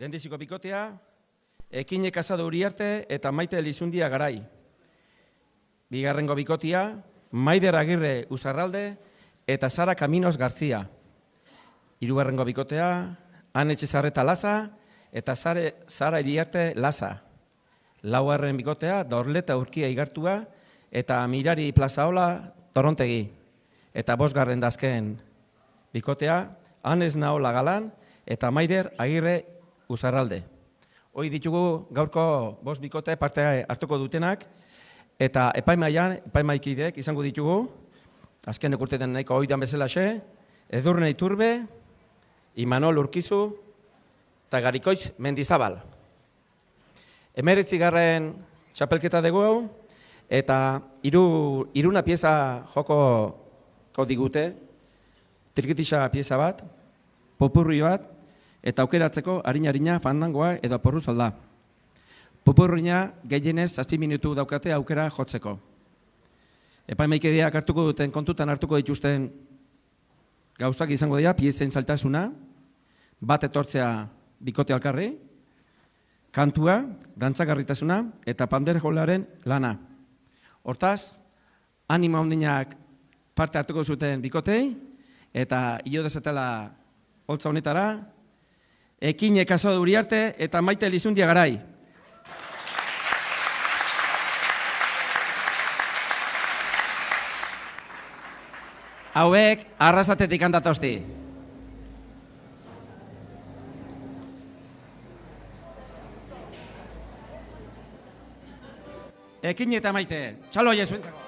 Lehendiziko bikotea, Ekine Kasado Uriarte eta Maite Elizundia Garai. Bigarrengo bikotea, Maider Agirre Uzarralde eta Sara Caminos Garzia. Hirugarrengo bikotea, Ane Etxezarreta Laza eta Sara Iriarte Laza. Laugarren bikotea, Dorleta Urkia Igartua eta Mirari Plazaola Torontegi. Eta bosgarren dazken bikotea, Anes Naola Galan eta Maider Agirre Uzarralde. Hoi ditugu gaurko bost bikote parte hartuko dutenak, eta epaimaikideek izango ditugu, azken urteetan nahiko oidan bezalaxe, Edurne Iturbe, Imanol Urkizu eta Garikoitz Mendizabal. 19. txapelketa dugu, eta iruna pieza joko digute, trikitisa pieza bat, popurri bat, eta aukeratzeko harina fandangoa edo porru solda. Popurruina gehienez 7 minutu daukate aukera jotzeko. Epaimaikideak hartuko duten kontutan hartuko dituzten gauzak izango dira, piezen zaltasuna, bat etortzea bikote alkarri, kantua, dantzagarritasuna eta panderjolaren lana. Hortaz, animo handinak parte hartuko zuten bikotei, eta hilo dezatela holtza honetara, Ekine Kasado Uriarte eta Maite Elizundia Garai. Hauek Arrasatetik handatozti. Ekine eta Maite, txalo hori zuentzako.